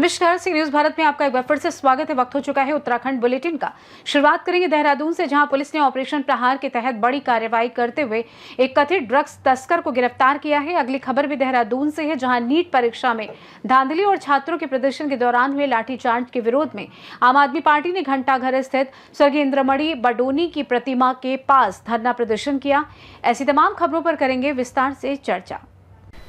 नमस्कार, सी न्यूज भारत में आपका एक बार फिर से स्वागत है। वक्त हो चुका है उत्तराखंड बुलेटिन का। शुरुआत करेंगे देहरादून से, जहां पुलिस ने ऑपरेशन प्रहार के तहत बड़ी कार्रवाई करते हुए एक कथित ड्रग्स तस्कर को गिरफ्तार किया है। अगली खबर भी देहरादून से है, जहां नीट परीक्षा में धांधली और छात्रों के प्रदर्शन के दौरान हुए लाठीचार्ज के विरोध में आम आदमी पार्टी ने घंटाघर स्थित स्वर्गीय इंद्रमणि बडोनी की प्रतिमा के पास धरना प्रदर्शन किया। ऐसी तमाम खबरों पर करेंगे विस्तार से चर्चा।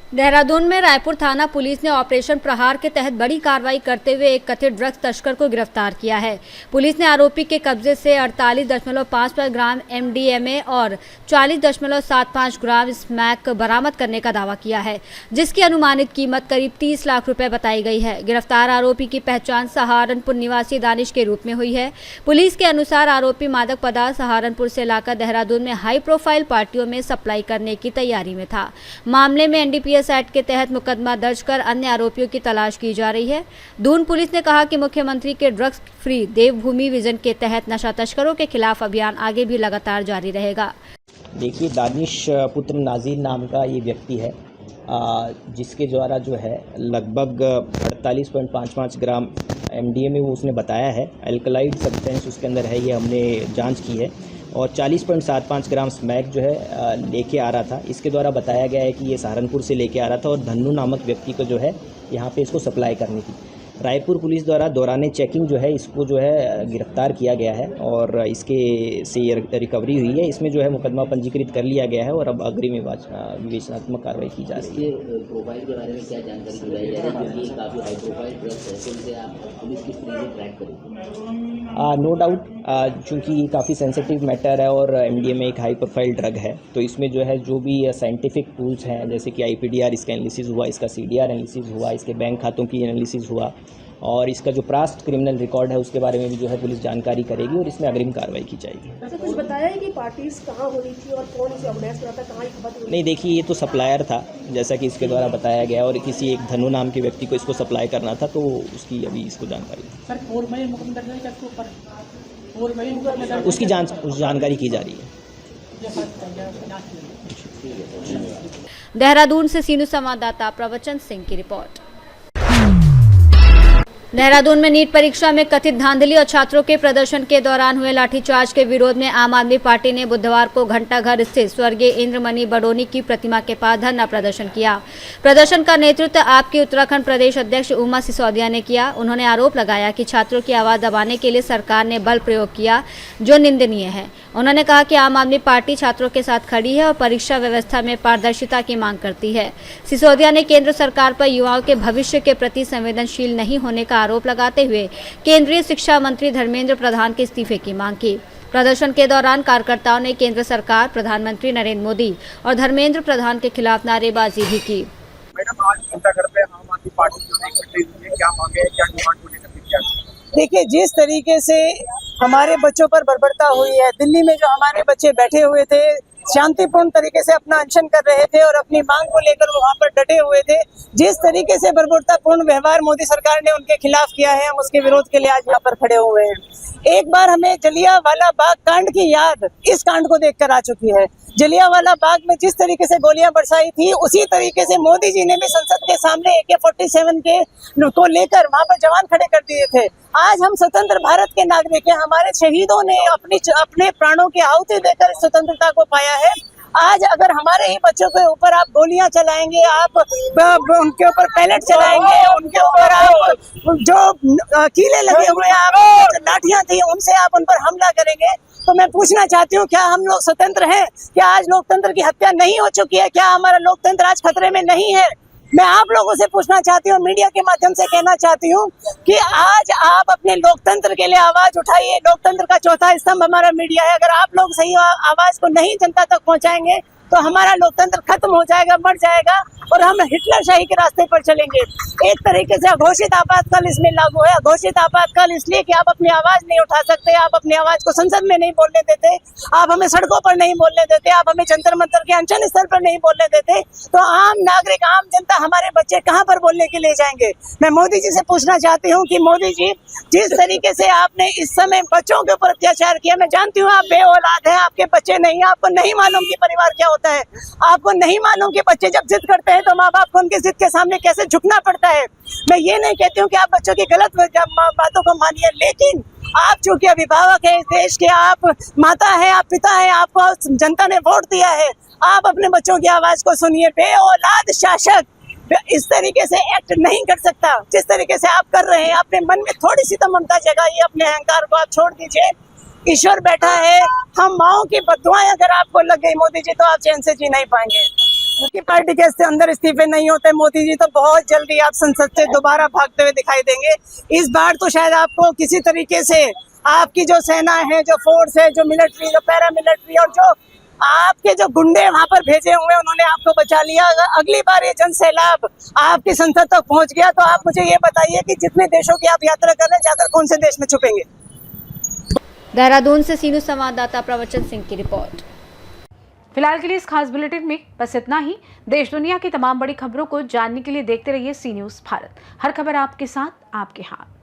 देहरादून में रायपुर थाना पुलिस ने ऑपरेशन प्रहार के तहत बड़ी कार्रवाई करते हुए एक कथित ड्रग्स तस्कर को गिरफ्तार किया है। पुलिस ने आरोपी के कब्जे से 48.55 ग्राम MDMA और 40.75 ग्राम स्मैक बरामद करने का दावा किया है, जिसकी अनुमानित कीमत करीब 30 लाख रुपए बताई गई है। गिरफ्तार आरोपी की पहचान सहारनपुर निवासी दानिश के रूप में हुई है। पुलिस के अनुसार आरोपी मादक पदार्थ सहारनपुर से लाकर देहरादून में हाई प्रोफाइल पार्टियों में सप्लाई करने की तैयारी में था। मामले में NDPS एक्ट के तहत मुकदमा दर्ज कर अन्य आरोपियों की तलाश की जा रही है। दून पुलिस ने कहा कि मुख्यमंत्री के ड्रग्स फ्री देवभूमि विजन के तहत नशा तस्करों के खिलाफ अभियान आगे भी लगातार जारी रहेगा। देखिए, दानिश पुत्र नाजीर नाम का ये व्यक्ति है, जिसके द्वारा जो है लगभग 48.55 ग्राम MDMA वो उसने बताया है। अल्कलाइड सब्सटेंस उसके अंदर है, ये हमने जांच की है। और 40.75 ग्राम स्मैक जो है लेके आ रहा था। इसके द्वारा बताया गया है कि ये सहारनपुर से लेके आ रहा था और धन्नू नामक व्यक्ति को जो है यहाँ पे इसको सप्लाई करनी थी। रायपुर पुलिस द्वारा दौरान चेकिंग जो है इसको जो है गिरफ्तार किया गया है और इसके से रिकवरी हुई है। इसमें जो है मुकदमा पंजीकृत कर लिया गया है और अब अग्रिम विवेचनात्मक कार्रवाई की जा रही है। प्रोफाइल के बारे में क्या जानकारी जुटाई जा रही है, क्योंकि काफ़ी हाई प्रोफाइल ड्रग्स है, तो इनसे आप पुलिस किस तरह से ट्रैक करेगी? नो डाउट, चूँकि ये काफ़ी सेंसिटिव मैटर है और MDMA एक हाई प्रोफाइल ड्रग है, तो इसमें जो है जो भी साइंटिफिक टूल्स हैं, जैसे कि IPDR इसका एनालिसिस हुआ, इसका CDR एनालिसिस हुआ, इसके बैंक खातों की एनालिसिस हुआ और इसका जो पास्ट क्रिमिनल रिकॉर्ड है उसके बारे में भी जो है पुलिस जानकारी करेगी और इसमें अग्रिम कार्रवाई की जाएगी। ऐसा कुछ बताया है कि पार्टीज कहाँ होनी थी और कौन इसे ऑर्गेनाइज करता, कहाँ ये खबर? नहीं, देखिए, ये तो सप्लायर था जैसा कि इसके द्वारा बताया गया और किसी एक धनु नाम के व्यक्ति को इसको सप्लाई करना था, तो उसकी अभी इसको जानकारी उसकी जानकारी की जा रही है। देहरादून से सीनू संवाददाता प्रवचन सिंह की रिपोर्ट। देहरादून में नीट परीक्षा में कथित धांधली और छात्रों के प्रदर्शन के दौरान हुए लाठीचार्ज के विरोध में आम आदमी पार्टी ने बुधवार को घंटाघर स्थित स्वर्गीय इंद्रमणि बडोनी की प्रतिमा के पास धरना प्रदर्शन किया। प्रदर्शन का नेतृत्व आपके उत्तराखंड प्रदेश अध्यक्ष उमा सिसोदिया ने किया। उन्होंने आरोप लगाया कि छात्रों की आवाज दबाने के लिए सरकार ने बल प्रयोग किया, जो निंदनीय है। उन्होंने कहा कि आम आदमी पार्टी छात्रों के साथ खड़ी है और परीक्षा व्यवस्था में पारदर्शिता की मांग करती है। सिसोदिया ने केंद्र सरकार पर युवाओं के भविष्य के प्रति संवेदनशील नहीं होने का आरोप लगाते हुए केंद्रीय शिक्षा मंत्री धर्मेंद्र प्रधान के इस्तीफे की मांग की। प्रदर्शन के दौरान कार्यकर्ताओं ने केंद्र सरकार, प्रधानमंत्री नरेंद्र मोदी और धर्मेंद्र प्रधान के खिलाफ नारेबाजी भी की। मैडम, आज घंटाघर पे आम आदमी पार्टी की क्या मांगे, क्या डिमांड को लेकर क्या? देखिए, जिस तरीके से हमारे बच्चों पर बर्बरता हुई है, दिल्ली में जो हमारे बच्चे बैठे हुए थे, शांतिपूर्ण तरीके से अपना अनशन कर रहे थे और अपनी मांग को लेकर वहां पर डटे हुए थे, जिस तरीके से बर्बरतापूर्ण व्यवहार मोदी सरकार ने उनके खिलाफ किया है, हम उसके विरोध के लिए आज यहाँ पर खड़े हुए हैं। एक बार हमें जलियांवाला बाग कांड की याद इस कांड को देखकर आ चुकी है। जलियांवाला बाग में जिस तरीके से गोलियां बरसाई थी, उसी तरीके से मोदी जी ने भी संसद के सामने AK-47 के को लेकर वहां पर जवान खड़े कर दिए थे। आज हम स्वतंत्र भारत के नागरिक हैं, हमारे शहीदों ने अपने प्राणों की आहुति देकर स्वतंत्रता को पाया है। आज अगर हमारे ही बच्चों के ऊपर आप गोलियां चलाएंगे, आप उनके ऊपर पैलेट चलाएंगे, उनके ऊपर आप जो कीले लगे हुए आप लाठियां थी उनसे आप उन पर हमला करेंगे, तो मैं पूछना चाहती हूँ, क्या हम लोग स्वतंत्र हैं? क्या आज लोकतंत्र की हत्या नहीं हो चुकी है? क्या हमारा लोकतंत्र आज खतरे में नहीं है? मैं आप लोगों से पूछना चाहती हूँ, मीडिया के माध्यम से कहना चाहती हूँ कि आज आप अपने लोकतंत्र के लिए आवाज उठाइए। लोकतंत्र का चौथा स्तंभ हमारा मीडिया है। अगर आप लोग सही आवाज को नहीं जनता तक पहुंचाएंगे तो हमारा लोकतंत्र खत्म हो जाएगा, मर जाएगा और हम हिटलरशाही के रास्ते पर चलेंगे। एक तरीके से अघोषित आपातकाल इसमें लागू है। अघोषित आपातकाल इसलिए कि आप अपनी आवाज नहीं उठा सकते, आप अपनी आवाज को संसद में नहीं बोलने देते, आप हमें सड़कों पर नहीं बोलने देते, आप हमें जंतर मंतर के अनशन स्थल पर नहीं बोलने देते, तो आम नागरिक, आम जनता, हमारे बच्चे कहाँ पर बोलने के लिए जाएंगे? मैं मोदी जी से पूछना चाहती हूँ कि मोदी जी, जिस तरीके से आपने इस समय बच्चों के ऊपर अत्याचार किया, मैं जानती हूँ आप बे औलाद हैं, आपके बच्चे नहीं, आपको नहीं मालूम कि परिवार क्या होता है, आपको नहीं मालूम कि बच्चे जब जिद करते हैं हैं तो माँ बाप को उनकी जिद के सामने कैसे झुकना पड़ता है। मैं ये नहीं कहती हूँ कि आप बच्चों की गलत बातों को मानिए, लेकिन आप चूंकि अभिभावक है इस देश के, आप माता है, आप पिता है, आपको जनता ने वोट दिया है, आप अपने बच्चों की आवाज को सुनिए। बेऔलाद शासक इस तरीके से एक्ट नहीं कर सकता जिस तरीके से आप कर रहे हैं। अपने मन में थोड़ी सी तो ममता जगाइए, अपने अहंकार को आप छोड़ दीजिए। ईश्वर बैठा है, हम माओ की बद्दुआएं अगर आपको लग गई मोदी जी तो आप चैन से जी नहीं पाएंगे। क्योंकि पार्टी के अंदर इस्तीफे नहीं होते, मोदी जी तो बहुत जल्दी आप संसद से दोबारा भागते हुए दिखाई देंगे। इस बार तो शायद आपको किसी तरीके से आपकी जो सेना है, जो फोर्स है, जो मिलिट्री, जो पैरामिलिट्री और जो आपके जो गुंडे वहां पर भेजे हुए उन्होंने आपको बचा लिया। अगली बार ये जन सैलाब आपकी संसद तक पहुंच गया तो आप मुझे ये बताइए कि जितने देशों की आप यात्रा कर रहे हैं, जाकर कौन से देश में छुपेंगे। देहरादून से सीनू संवाददाता प्रवचन सिंह की रिपोर्ट। फिलहाल के लिए इस खास बुलेटिन में बस इतना ही। देश दुनिया की तमाम बड़ी खबरों को जानने के लिए देखते रहिए सी न्यूज़ भारत। हर खबर आपके साथ, आपके हाथ।